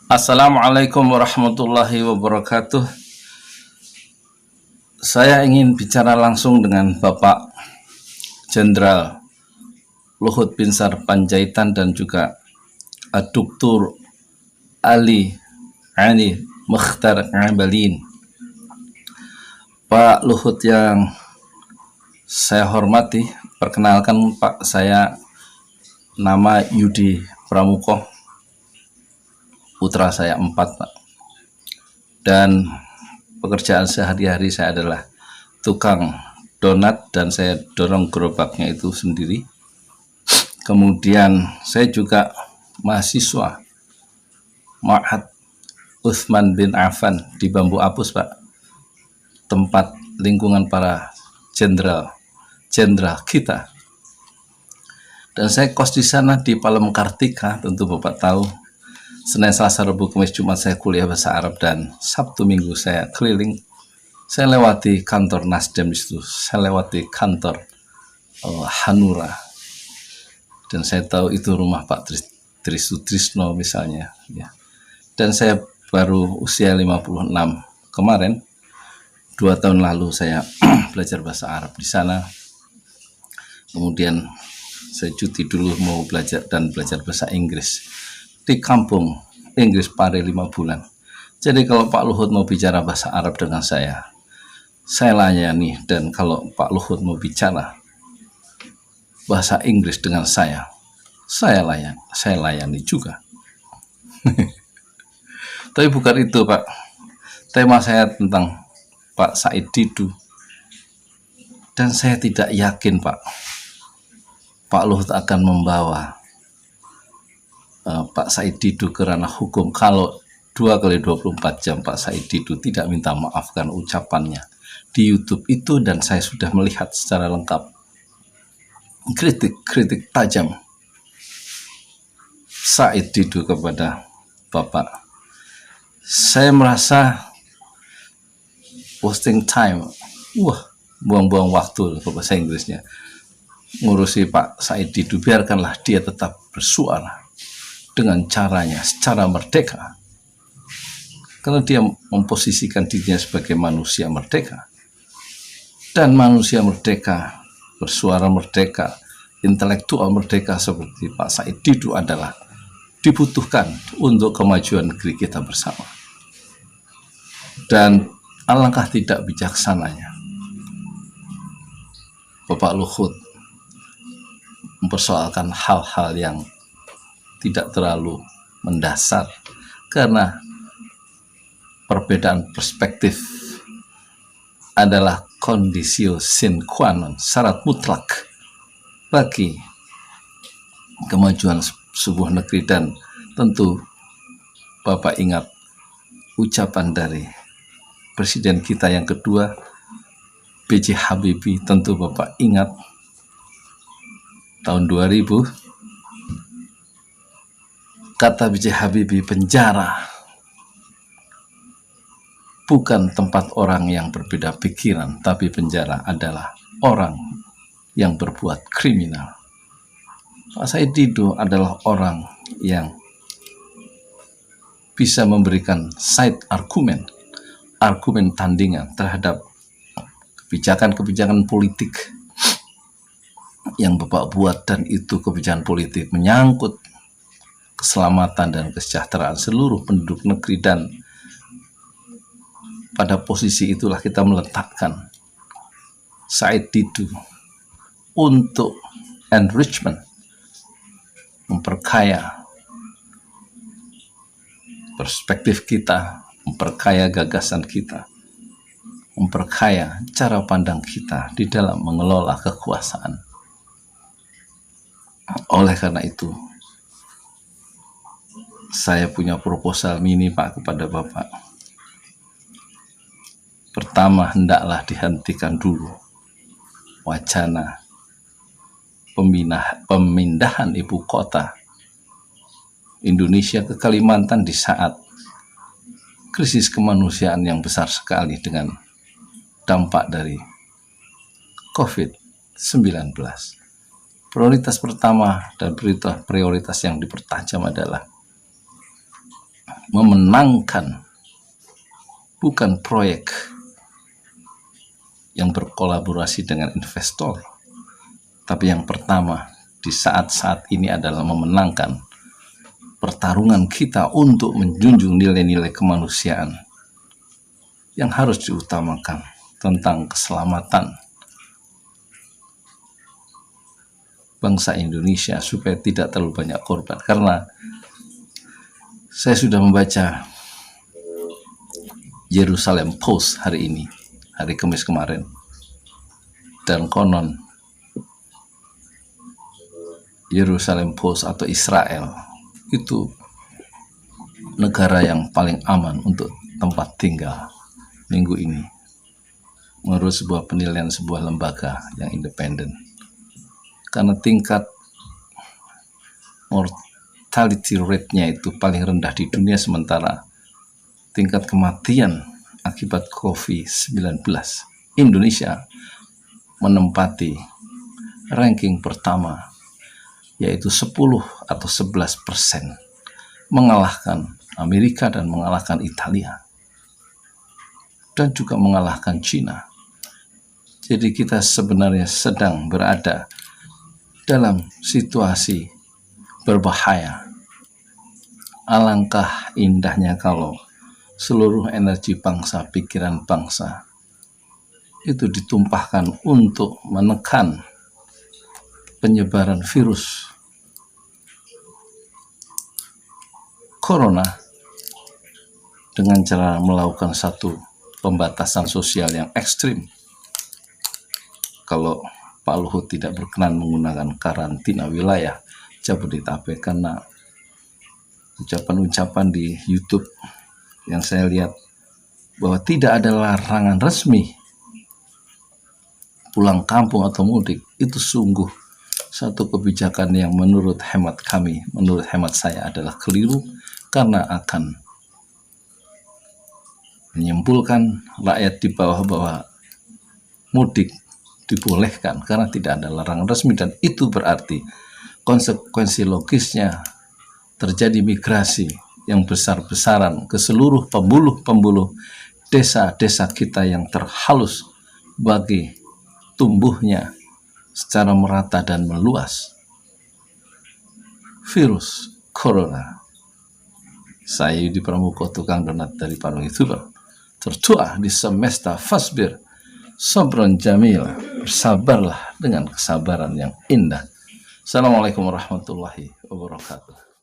Assalamualaikum warahmatullahi wabarakatuh. Saya ingin bicara langsung dengan Bapak Jenderal Luhut Binsar Panjaitan dan juga Dr. Ali Mukhtar Ngabalin. Pak Luhut yang saya hormati, perkenalkan Pak, saya nama Yudi Pramuko, putra saya 4 Pak. Dan pekerjaan sehari-hari saya adalah tukang donat dan saya dorong gerobaknya itu sendiri. Kemudian saya juga mahasiswa Ma'had Utsman bin Affan di Bambu Apus Pak, tempat lingkungan para jenderal kita. Dan saya kos di sana di Palem Kartika, tentu Bapak tahu. Senin, Selasa, Rabu, Kamis, Jumat saya kuliah bahasa Arab dan Sabtu Minggu saya keliling. Saya lewati kantor Nasdem di situ, saya lewati kantor Hanura, dan saya tahu itu rumah Pak Trisno misalnya. Ya. Dan saya baru usia 56 kemarin, 2 tahun lalu saya belajar bahasa Arab di sana. Kemudian saya cuti dulu mau belajar bahasa Inggris di kampung Inggris Pare 5 bulan. Jadi kalau Pak Luhut mau bicara bahasa Arab dengan saya layani, dan kalau Pak Luhut mau bicara bahasa Inggris dengan saya layani juga. Tapi bukan itu Pak. Tema saya tentang Pak Said Didu. Dan saya tidak yakin Pak Luhut akan membawa Pak Said Didu ke ranah hukum kalau 2 kali 24 jam Pak Said Didu tidak minta maafkan ucapannya di YouTube itu, dan saya sudah melihat secara lengkap kritik tajam Said Didu kepada Bapak. Saya merasa wasting time, buang-buang waktu bahasa Inggrisnya, ngurusi Pak Said Didu. Biarkanlah dia tetap bersuara dengan caranya, secara merdeka, karena dia memposisikan dirinya sebagai manusia merdeka. Dan manusia merdeka, bersuara merdeka, intelektual merdeka seperti Pak Said Didu adalah dibutuhkan untuk kemajuan negeri kita bersama. Dan alangkah tidak bijaksananya Bapak Luhut mempersoalkan hal-hal yang tidak terlalu mendasar, karena perbedaan perspektif adalah kondisio sine qua non, syarat mutlak bagi kemajuan sebuah negeri. Dan tentu Bapak ingat ucapan dari Presiden kita yang kedua, B.J. Habibie. Tentu Bapak ingat tahun 2000, kata B.J. Habibie, penjara bukan tempat orang yang berbeda pikiran, tapi penjara adalah orang yang berbuat kriminal. Pak Said Didu adalah orang yang bisa memberikan side argumen tandingan terhadap kebijakan politik yang Bapak buat, dan itu kebijakan politik menyangkut keselamatan dan kesejahteraan seluruh penduduk negeri. Dan pada posisi itulah kita meletakkan Said Didu untuk enrichment, memperkaya perspektif kita, memperkaya gagasan kita, memperkaya cara pandang kita di dalam mengelola kekuasaan. Oleh karena itu, saya punya proposal mini Pak kepada Bapak. Pertama, hendaklah dihentikan dulu wacana pemindahan ibu kota Indonesia ke Kalimantan di saat krisis kemanusiaan yang besar sekali dengan dampak dari COVID-19. Prioritas pertama dan prioritas yang dipertajam adalah memenangkan bukan proyek yang berkolaborasi dengan investor, tapi yang pertama di saat-saat ini adalah memenangkan pertarungan kita untuk menjunjung nilai-nilai kemanusiaan yang harus diutamakan tentang keselamatan bangsa Indonesia supaya tidak terlalu banyak korban. Karena saya sudah membaca Jerusalem Post hari ini, hari Kamis kemarin, dan konon Jerusalem Post atau Israel itu negara yang paling aman untuk tempat tinggal minggu ini, menurut sebuah penilaian sebuah lembaga yang independen, karena tingkat mortality rate-nya itu paling rendah di dunia, sementara tingkat kematian akibat COVID-19 Indonesia menempati ranking pertama, yaitu 10 atau 11%, mengalahkan Amerika dan mengalahkan Italia dan juga mengalahkan Cina. Jadi kita sebenarnya sedang berada dalam situasi berbahaya. Alangkah indahnya kalau seluruh energi bangsa, pikiran bangsa itu ditumpahkan untuk menekan penyebaran virus corona dengan cara melakukan satu pembatasan sosial yang ekstrim. Kalau Pak Luhut tidak berkenan menggunakan karantina wilayah Jabodetabek, karena ucapan-ucapan di YouTube yang saya lihat bahwa tidak ada larangan resmi pulang kampung atau mudik, itu sungguh satu kebijakan yang menurut hemat kami, menurut hemat saya adalah keliru, karena akan menyimpulkan rakyat di bawah bahwa mudik dibolehkan karena tidak ada larangan resmi, dan itu berarti konsekuensi logisnya terjadi migrasi yang besar-besaran ke seluruh pembuluh-pembuluh desa-desa kita yang terhalus bagi tumbuhnya secara merata dan meluas virus corona. Saya Yudi Pramuko, tukang donat dari Parung YouTuber, tertua di semesta fasbir, sabron jamil, bersabarlah dengan kesabaran yang indah. Assalamualaikum warahmatullahi wabarakatuh.